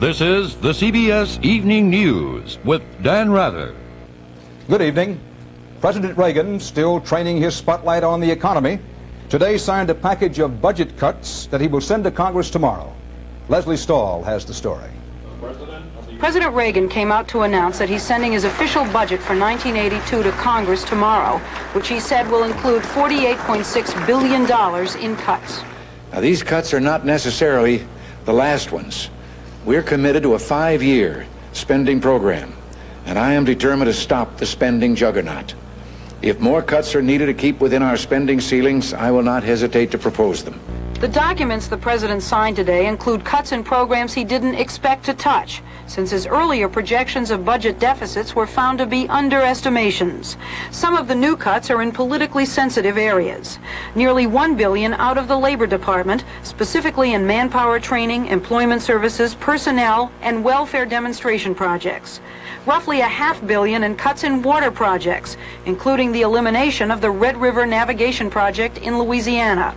This is the CBS Evening News with Dan Rather. Good evening. President Reagan, still training his spotlight on the economy, today signed a package of budget cuts that he will send to Congress tomorrow. Leslie Stahl has the story. President Reagan came out to announce that he's sending his official budget for 1982 to Congress tomorrow, which he said will include $48.6 billion in cuts. Now, these cuts are not necessarily the last ones. We're committed to a 5-year spending program, and I am determined to stop the spending juggernaut. If more cuts are needed to keep within our spending ceilings, I will not hesitate to propose them. The documents the president signed today include cuts in programs he didn't expect to touch, since his earlier projections of budget deficits were found to be underestimations. Some of the new cuts are in politically sensitive areas. Nearly $1 billion out of the Labor Department, specifically in manpower training, employment services, personnel, and welfare demonstration projects. Roughly $500 million in cuts in water projects, including the elimination of the Red River Navigation Project in Louisiana.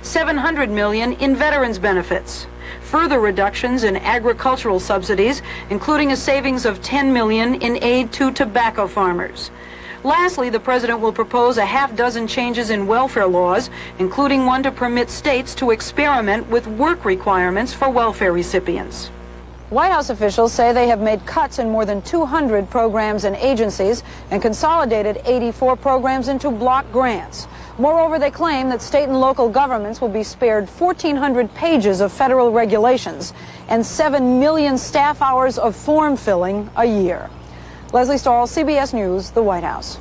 $700 million in veterans benefits. Further reductions in agricultural subsidies, including a savings of $10 million in aid to tobacco farmers. Lastly, the president will propose a half-dozen changes in welfare laws, including one to permit states to experiment with work requirements for welfare recipients. White House officials say they have made cuts in more than 200 programs and agencies and consolidated 84 programs into block grants. Moreover, they claim that state and local governments will be spared 1,400 pages of federal regulations and 7 million staff hours of form filling a year. Leslie Stahl, CBS News, the White House.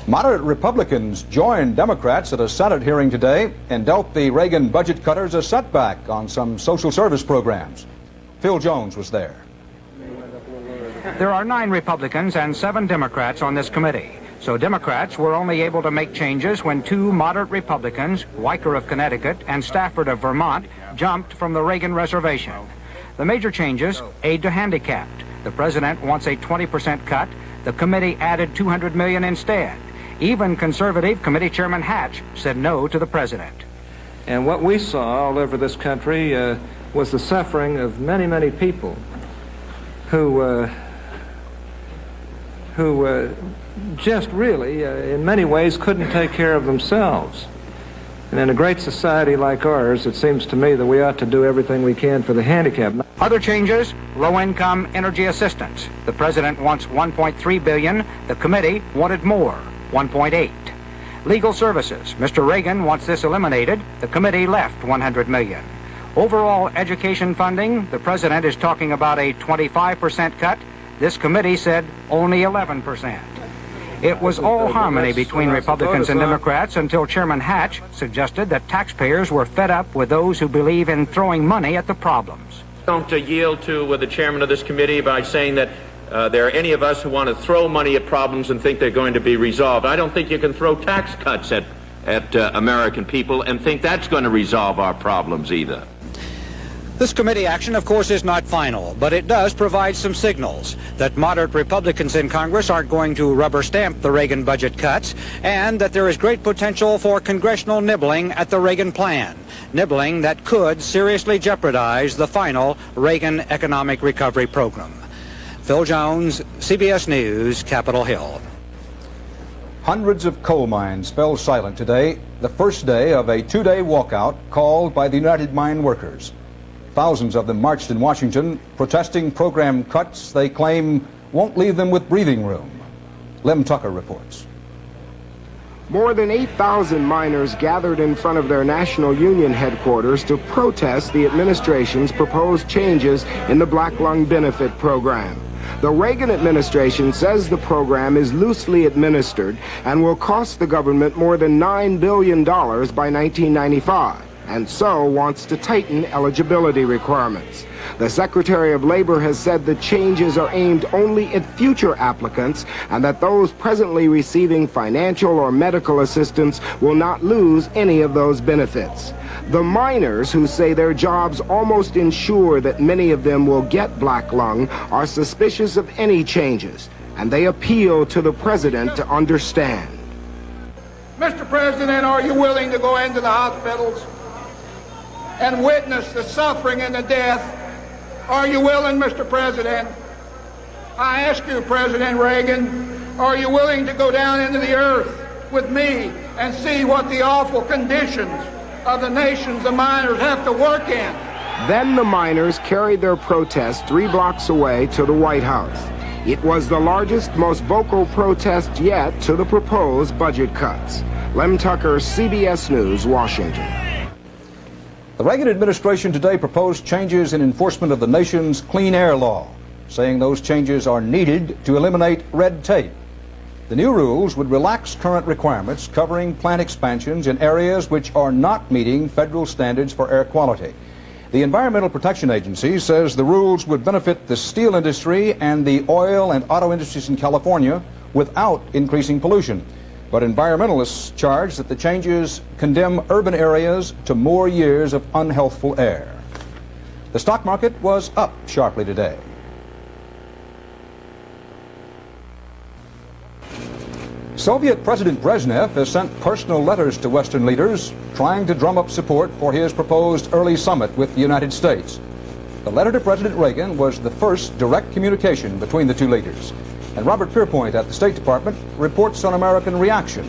Moderate Republicans joined Democrats at a Senate hearing today and dealt the Reagan budget cutters a setback on some social service programs. Phil Jones was there. There are 9 Republicans and 7 Democrats on this committee. So Democrats were only able to make changes when 2 moderate Republicans, Weicker of Connecticut and Stafford of Vermont, jumped from the Reagan reservation. The major changes: aid to handicapped. The president wants a 20% cut. The committee added $200 million instead. Even conservative committee chairman Hatch said no to the president. And what we saw all over this country was the suffering of many, many people who just really, in many ways, couldn't take care of themselves. And in a great society like ours, it seems to me that we ought to do everything we can for the handicapped. Other changes: low-income energy assistance. The president wants $1.3 billion. The committee wanted more, $1.8. Legal services. Mr. Reagan wants this eliminated. The committee left $100 million. Overall education funding, the president is talking about a 25% cut. This committee said only 11%. It was all harmony between Republicans and Democrats until Chairman Hatch suggested that taxpayers were fed up with those who believe in throwing money at the problems. Don't yield to the chairman of this committee by saying that there are any of us who want to throw money at problems and think they're going to be resolved. I don't think you can throw tax cuts at American people and think that's going to resolve our problems either. This committee action, of course, is not final, but it does provide some signals that moderate Republicans in Congress aren't going to rubber stamp the Reagan budget cuts, and that there is great potential for congressional nibbling at the Reagan plan, nibbling that could seriously jeopardize the final Reagan economic recovery program. Phil Jones, CBS News, Capitol Hill. Hundreds of coal mines fell silent today, the first day of a 2-day walkout called by the United Mine Workers. Thousands of them marched in Washington, protesting program cuts they claim won't leave them with breathing room. Lem Tucker reports. More than 8,000 miners gathered in front of their national union headquarters to protest the administration's proposed changes in the black lung benefit program. The Reagan administration says the program is loosely administered and will cost the government more than $9 billion by 1995. And so wants to tighten eligibility requirements. The Secretary of Labor has said the changes are aimed only at future applicants and that those presently receiving financial or medical assistance will not lose any of those benefits. The miners, who say their jobs almost ensure that many of them will get black lung, are suspicious of any changes, and they appeal to the president to understand. Mr. President, are you willing to go into the hospitals and witness the suffering and the death Are you willing, Mr. President? I ask you, President Reagan, are you willing to go down into the earth with me and see what the awful conditions of the nations the miners have to work in? Then the miners carried their protest 3 blocks away to the White House. It was the largest, most vocal protest yet to the proposed budget cuts. Lem Tucker, CBS News, Washington. The Reagan administration today proposed changes in enforcement of the nation's clean air law, saying those changes are needed to eliminate red tape. The new rules would relax current requirements covering plant expansions in areas which are not meeting federal standards for air quality. The Environmental Protection Agency says the rules would benefit the steel industry and the oil and auto industries in California without increasing pollution. But environmentalists charge that the changes condemn urban areas to more years of unhealthful air. The stock market was up sharply today. Soviet President Brezhnev has sent personal letters to Western leaders trying to drum up support for his proposed early summit with the United States. The letter to President Reagan was the first direct communication between the two leaders. And Robert Pierpoint at the State Department reports on American reaction.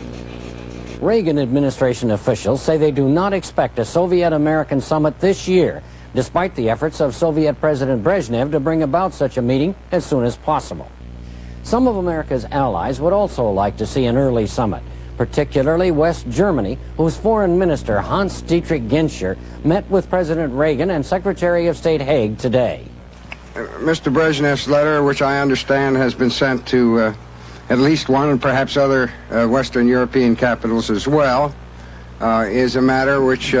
Reagan administration officials say they do not expect a Soviet-American summit this year, despite the efforts of Soviet President Brezhnev to bring about such a meeting as soon as possible. Some of America's allies would also like to see an early summit, particularly West Germany, whose Foreign Minister Hans-Dietrich Genscher met with President Reagan and Secretary of State Haig today. Mr. Brezhnev's letter, which I understand has been sent to at least one and perhaps other Western European capitals as well, is a matter which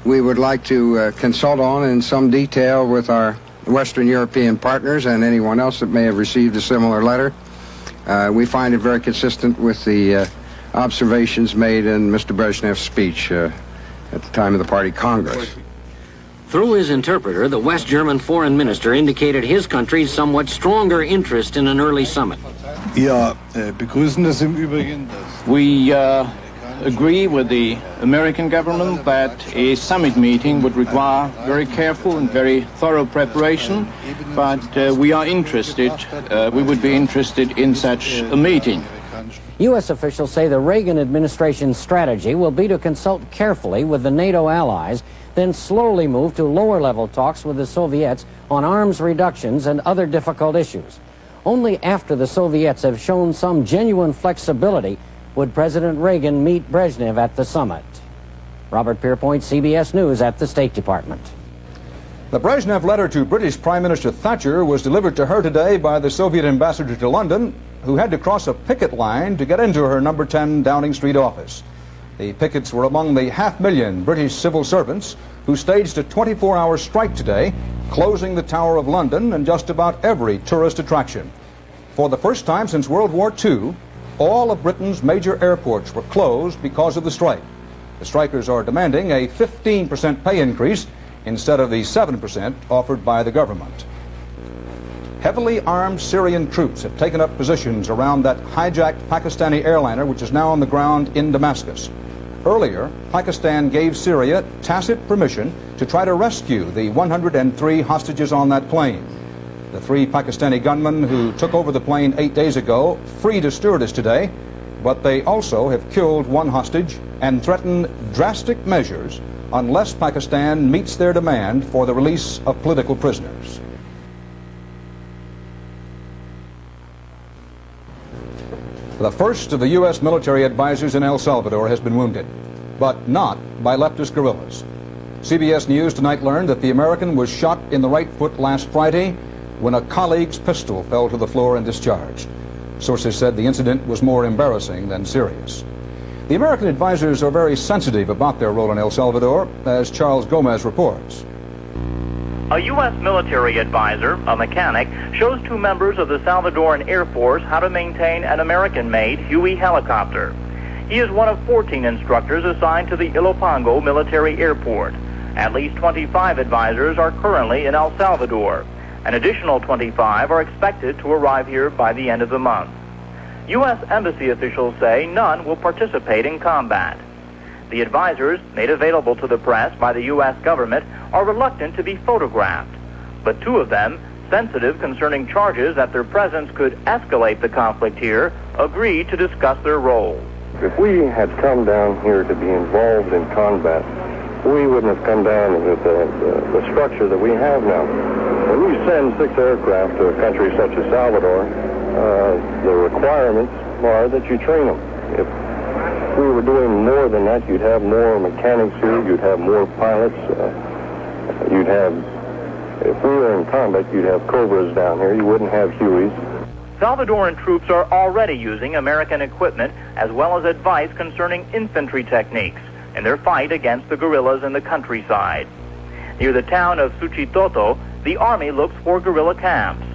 we would like to consult on in some detail with our Western European partners and anyone else that may have received a similar letter. We find it very consistent with the observations made in Mr. Brezhnev's speech at the time of the party Congress. Through his interpreter, the West German foreign minister indicated his country's somewhat stronger interest in an early summit. We agree with the American government that a summit meeting would require very careful and very thorough preparation, but we are interested, we would be interested in such a meeting. U.S. officials say the Reagan administration's strategy will be to consult carefully with the NATO allies, then slowly move to lower-level talks with the Soviets on arms reductions and other difficult issues. Only after the Soviets have shown some genuine flexibility would President Reagan meet Brezhnev at the summit. Robert Pierpoint, CBS News at the State Department. The Brezhnev letter to British Prime Minister Thatcher was delivered to her today by the Soviet ambassador to London, who had to cross a picket line to get into her number 10 Downing Street office. The pickets were among the 500,000 British civil servants who staged a 24-hour strike today, closing the Tower of London and just about every tourist attraction. For the first time since World War II, all of Britain's major airports were closed because of the strike. The strikers are demanding a 15% pay increase instead of the 7% offered by the government. Heavily armed Syrian troops have taken up positions around that hijacked Pakistani airliner, which is now on the ground in Damascus. Earlier, Pakistan gave Syria tacit permission to try to rescue the 103 hostages on that plane. The 3 Pakistani gunmen who took over the plane 8 days ago freed a stewardess today, but they also have killed 1 hostage and threaten drastic measures unless Pakistan meets their demand for the release of political prisoners. The first of the U.S. military advisors in El Salvador has been wounded, but not by leftist guerrillas. CBS News tonight learned that the American was shot in the right foot last Friday when a colleague's pistol fell to the floor and discharged. Sources said the incident was more embarrassing than serious. The American advisors are very sensitive about their role in El Salvador, as Charles Gomez reports. A U.S. military advisor, a mechanic, shows 2 members of the Salvadoran Air Force how to maintain an American-made Huey helicopter. He is one of 14 instructors assigned to the Ilopango Military Airport. At least 25 advisors are currently in El Salvador. An additional 25 are expected to arrive here by the end of the month. U.S. Embassy officials say none will participate in combat. The advisors, made available to the press by the U.S. government, are reluctant to be photographed. But two of them, sensitive concerning charges that their presence could escalate the conflict here, agreed to discuss their role. If we had come down here to be involved in combat, we wouldn't have come down with the structure that we have now. When you send 6 aircraft to a country such as Salvador, the requirements are that you train them. If we were doing more than that, you'd have more mechanics here, you'd have more pilots, if we were in combat, you'd have Cobras down here, you wouldn't have Hueys. Salvadoran troops are already using American equipment as well as advice concerning infantry techniques in their fight against the guerrillas in the countryside. Near the town of Suchitoto, the Army looks for guerrilla camps.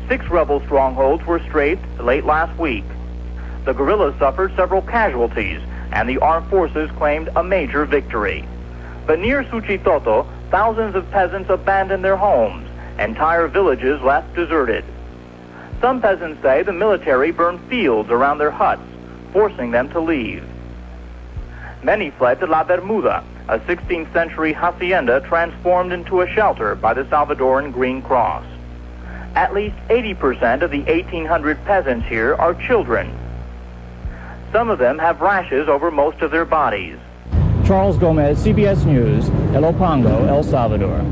6 rebel strongholds were strafed late last week. The guerrillas suffered several casualties, and the armed forces claimed a major victory. But near Suchitoto, thousands of peasants abandoned their homes. Entire villages left deserted. Some peasants say the military burned fields around their huts, forcing them to leave. Many fled to La Bermuda, a 16th century hacienda transformed into a shelter by the Salvadoran Green Cross. At least 80% of the 1,800 peasants here are children. Some of them have rashes over most of their bodies. Charles Gomez, CBS News, El Opango, El Salvador.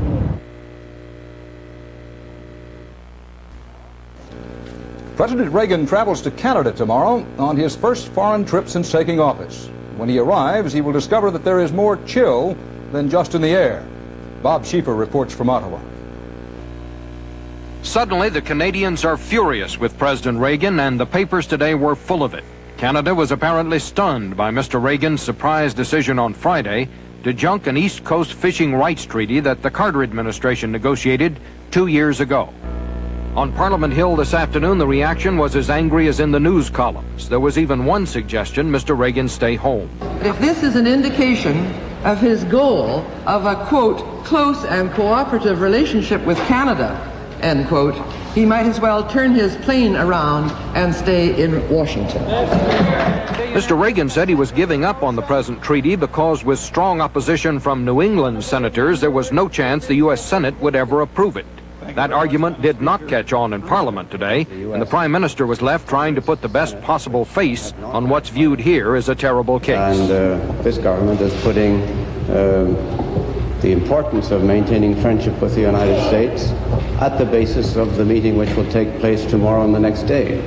President Reagan travels to Canada tomorrow on his first foreign trip since taking office. When he arrives, he will discover that there is more chill than just in the air. Bob Schieffer reports from Ottawa. Suddenly, the Canadians are furious with President Reagan, and the papers today were full of it. Canada was apparently stunned by Mr. Reagan's surprise decision on Friday to junk an East Coast fishing rights treaty that the Carter administration negotiated 2 years ago. On Parliament Hill this afternoon, the reaction was as angry as in the news columns. There was even one suggestion Mr. Reagan stay home. If this is an indication of his goal of a, quote, close and cooperative relationship with Canada, end quote, he might as well turn his plane around and stay in Washington. Mr. Reagan said he was giving up on the present treaty because with strong opposition from New England senators, there was no chance the U.S. Senate would ever approve it. That argument did not catch on in Parliament today, and the Prime Minister was left trying to put the best possible face on what's viewed here as a terrible case. And this government is putting the importance of maintaining friendship with the United States at the basis of the meeting which will take place tomorrow and the next day.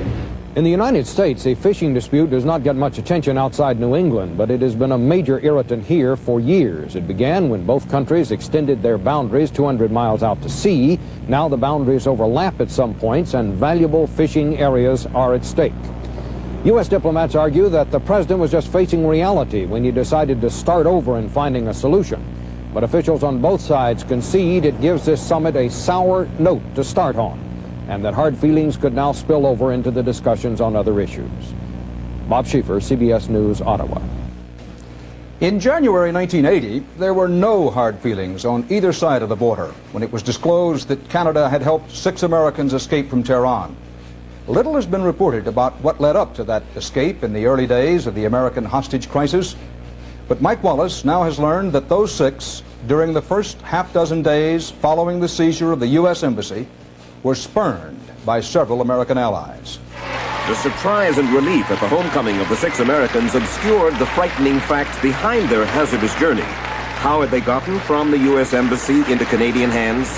In the United States, a fishing dispute does not get much attention outside New England, but it has been a major irritant here for years. It began when both countries extended their boundaries 200 miles out to sea. Now the boundaries overlap at some points, and valuable fishing areas are at stake. U.S. diplomats argue that the president was just facing reality when he decided to start over in finding a solution. But officials on both sides concede it gives this summit a sour note to start on, and that hard feelings could now spill over into the discussions on other issues. Bob Schieffer, CBS News, Ottawa. In January 1980, there were no hard feelings on either side of the border when it was disclosed that Canada had helped 6 Americans escape from Tehran. Little has been reported about what led up to that escape in the early days of the American hostage crisis. But Mike Wallace now has learned that those 6, during the first half-dozen days following the seizure of the U.S. Embassy, were spurned by several American allies. The surprise and relief at the homecoming of the 6 Americans obscured the frightening facts behind their hazardous journey. How had they gotten from the U.S. Embassy into Canadian hands?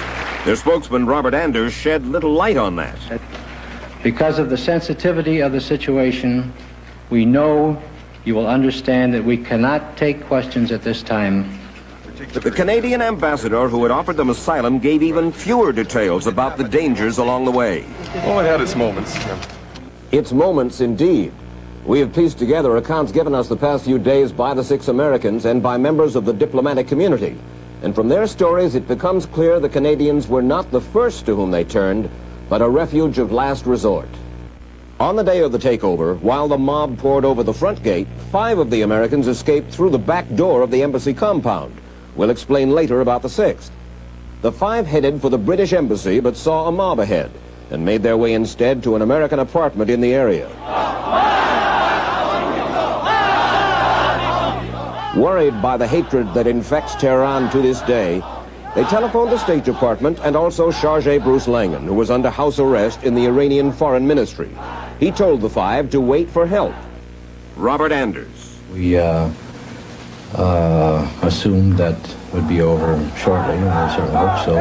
Their spokesman, Robert Anders, shed little light on that. Because of the sensitivity of the situation, we know you will understand that we cannot take questions at this time. The Canadian ambassador who had offered them asylum gave even fewer details about the dangers along the way. Well, it had its moments. Its moments, indeed. We have pieced together accounts given us the past few days by the 6 Americans and by members of the diplomatic community. And from their stories, it becomes clear the Canadians were not the first to whom they turned, but a refuge of last resort. On the day of the takeover, while the mob poured over the front gate, 5 of the Americans escaped through the back door of the embassy compound. We'll explain later about the 6th. The 5 headed for the British embassy but saw a mob ahead and made their way instead to an American apartment in the area. Worried by the hatred that infects Tehran to this day, They telephoned the State Department and also Chargé Bruce Langan, who was under house arrest in the Iranian Foreign Ministry. He told the five to wait for help. Robert Anders. We assumed that would be over shortly, and I certainly hope so.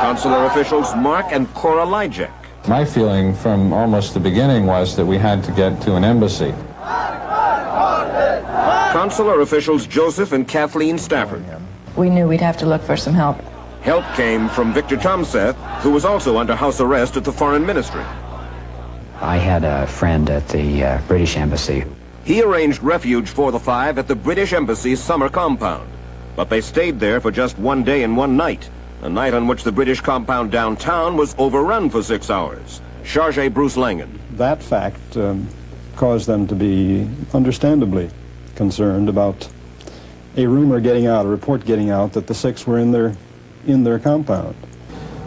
Consular officials Mark and Cora Lijek. My feeling from almost the beginning was that we had to get to an embassy. Consular officials Joseph and Kathleen Stafford. We knew we'd have to look for some help. Help came from Victor Tomseth, who was also under house arrest at the Foreign Ministry. I had a friend at the British Embassy. He arranged refuge for the five at the British Embassy's summer compound. But they stayed there for just 1 day and 1 night, a night on which the British compound downtown was overrun for 6 hours. Chargé Bruce Langan. That fact caused them to be understandably concerned about a rumor getting out, a report getting out that the six were in their compound.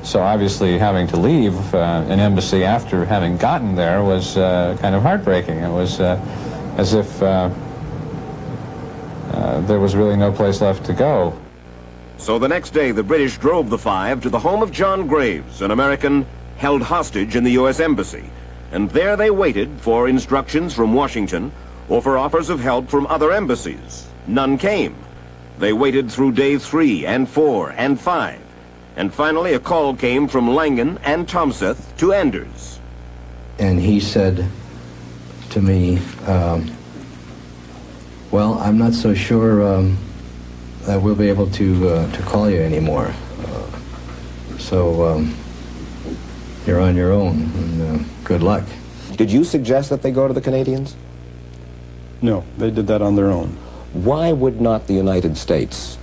So obviously having to leave an embassy after having gotten there was kind of heartbreaking. It was as if there was really no place left to go. So the next day, the British drove the five to the home of John Graves, an American held hostage in the U.S. Embassy. And there they waited for instructions from Washington or for offers of help from other embassies. None came. They waited through day 3 and 4 and 5. And finally, a call came from Langan and Tomseth to Anders. And he said to me, well, I'm not so sure that we'll be able to call you anymore. So you're on your own, and good luck. Did you suggest that they go to the Canadians? No, they did that on their own. Why would not the United States,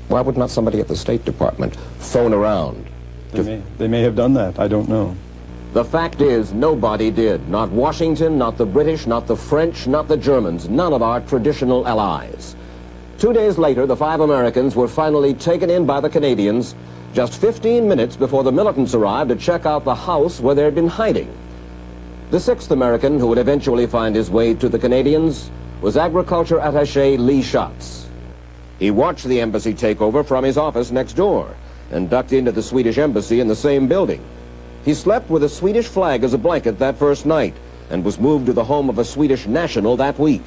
why would not somebody at the State Department phone around? They may have done that, I don't know. The fact is, nobody did. Not Washington, not the British, not the French, not the Germans, none of our traditional allies. 2 days later, the five Americans were finally taken in by the Canadians just 15 minutes before the militants arrived to check out the house where they'd been hiding. The sixth American who would eventually find his way to the Canadians was Agriculture Attaché Lee Schatz. He watched the embassy takeover from his office next door and ducked into the Swedish embassy in the same building. He slept with a Swedish flag as a blanket that first night and was moved to the home of a Swedish national that week.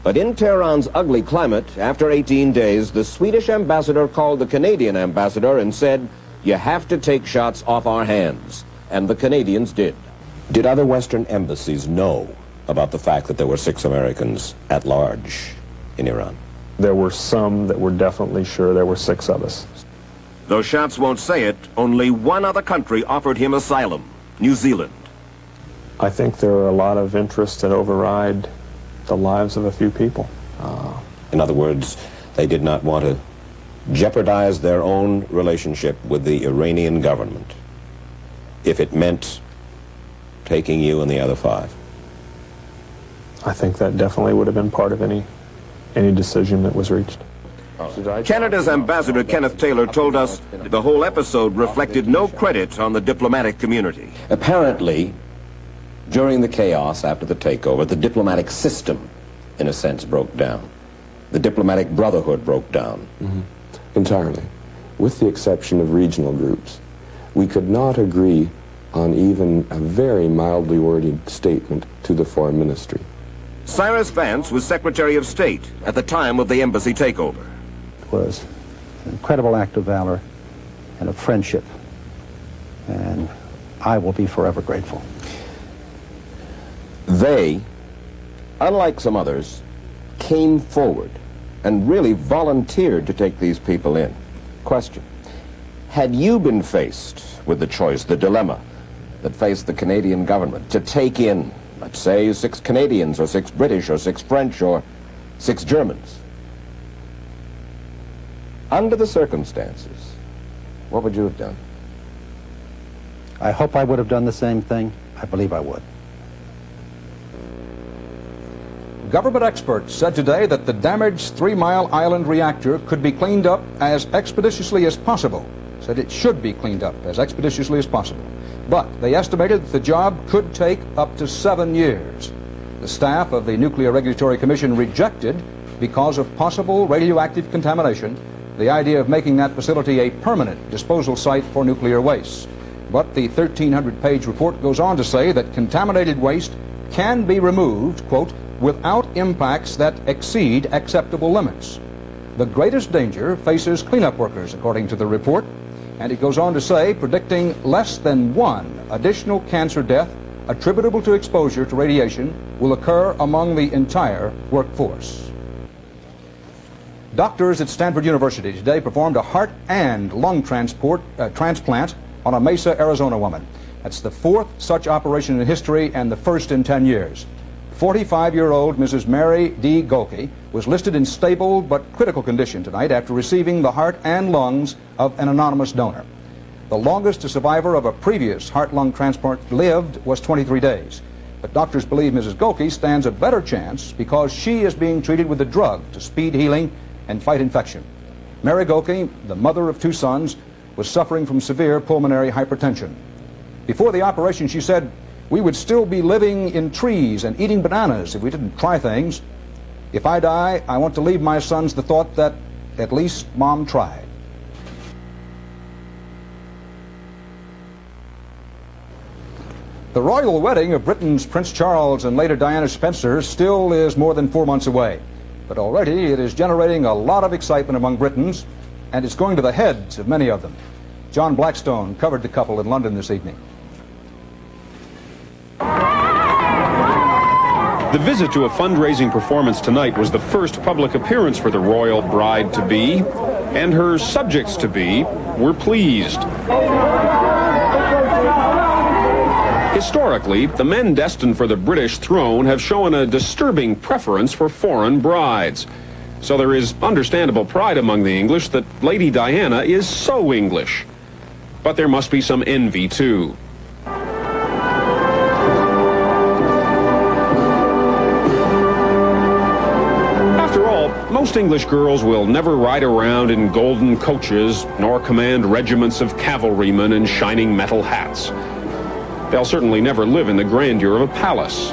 But in Tehran's ugly climate, after 18 days, the Swedish ambassador called the Canadian ambassador and said, "You have to take shots off our hands." And the Canadians did. Did other Western embassies know about the fact that there were 6 Americans at large in Iran? There were some that were definitely sure there were 6 of us. Though Schatz won't say it, only one other country offered him asylum, New Zealand. I think there are a lot of interests that override the lives of a few people. In other words, they did not want to jeopardize their own relationship with the Iranian government if it meant taking you and the other 5. I think that definitely would have been part of any decision that was reached. Canada's ambassador Kenneth Taylor told us the whole episode reflected no credit on the diplomatic community. Apparently, during the chaos after the takeover, the diplomatic system, in a sense, broke down. The diplomatic brotherhood broke down. Entirely. With the exception of regional groups. We could not agree on even a very mildly worded statement to the Foreign Ministry. Cyrus Vance was Secretary of State at the time of the embassy takeover. It was an incredible act of valor and of friendship, and I will be forever grateful. They, unlike some others, came forward and really volunteered to take these people in. Question: had you been faced with the choice, the dilemma that faced the Canadian government to take in, let's say, 6 Canadians or 6 British or 6 French or 6 Germans, under the circumstances, what would you have done? I hope I would have done the same thing. I believe I would. Government experts said today that the damaged 3 Mile Island reactor could be cleaned up as expeditiously as possible. Said it should be cleaned up as expeditiously as possible. But they estimated that the job could take up to 7 years. The staff of the Nuclear Regulatory Commission rejected because of possible radioactive contamination the idea of making that facility a permanent disposal site for nuclear waste. But the 1,300-page report goes on to say that contaminated waste can be removed, quote, without impacts that exceed acceptable limits. The greatest danger faces cleanup workers, according to the report, and it goes on to say, predicting less than one additional cancer death attributable to exposure to radiation will occur among the entire workforce. Doctors at Stanford University today performed a heart and lung transplant on a Mesa, Arizona woman. That's the fourth such operation in history and the first in 10 years. 45-year-old Mrs. Mary D. Golke was listed in stable but critical condition tonight after receiving the heart and lungs of an anonymous donor. The longest a survivor of a previous heart-lung transplant lived was 23 days. But doctors believe Mrs. Golke stands a better chance because she is being treated with a drug to speed healing and fight infection. Mary Golke, the mother of 2 sons, was suffering from severe pulmonary hypertension. Before the operation, she said, "We would still be living in trees and eating bananas if we didn't try things. If I die, I want to leave my sons the thought that at least Mom tried." The royal wedding of Britain's Prince Charles and later Diana Spencer still is more than 4 months away. But already it is generating a lot of excitement among Britons, and it's going to the heads of many of them. John Blackstone covered the couple in London this evening. The visit to a fundraising performance tonight was the first public appearance for the royal bride-to-be, and her subjects-to-be were pleased. Historically, the men destined for the British throne have shown a disturbing preference for foreign brides. So there is understandable pride among the English that Lady Diana is so English. But there must be some envy, too. Most English girls will never ride around in golden coaches, nor command regiments of cavalrymen in shining metal hats. They'll certainly never live in the grandeur of a palace.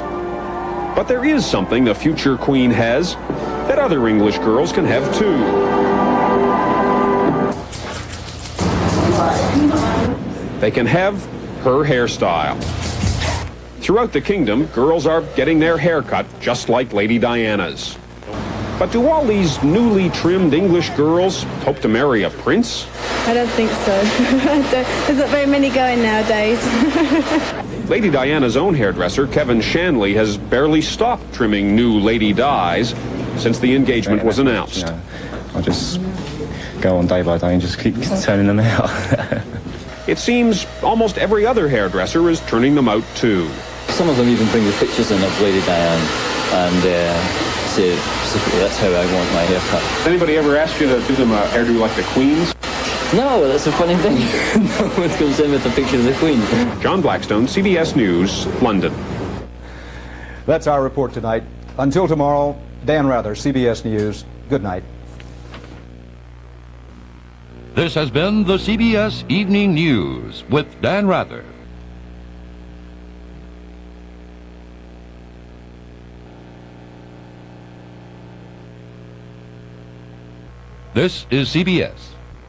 But there is something the future queen has that other English girls can have too. They can have her hairstyle. Throughout the kingdom, girls are getting their hair cut just like Lady Diana's. But do all these newly trimmed English girls hope to marry a prince? I don't think so. There's not very many going nowadays. Lady Diana's own hairdresser, Kevin Shanley, has barely stopped trimming new Lady Dis since the engagement was announced. You know, I'll just go on day by day and just keep turning them out. It seems almost every other hairdresser is turning them out too. Some of them even bring the pictures in of Lady Diana and say specifically that's how I want my hair cut. Anybody ever ask you to do them a hairdo like the Queen's? No, that's a funny thing. No one comes in with a picture of the Queen. John Blackstone, CBS News, London. That's our report tonight. Until tomorrow, Dan Rather, CBS News. Good night. This has been the CBS Evening News with Dan Rather. This is CBS.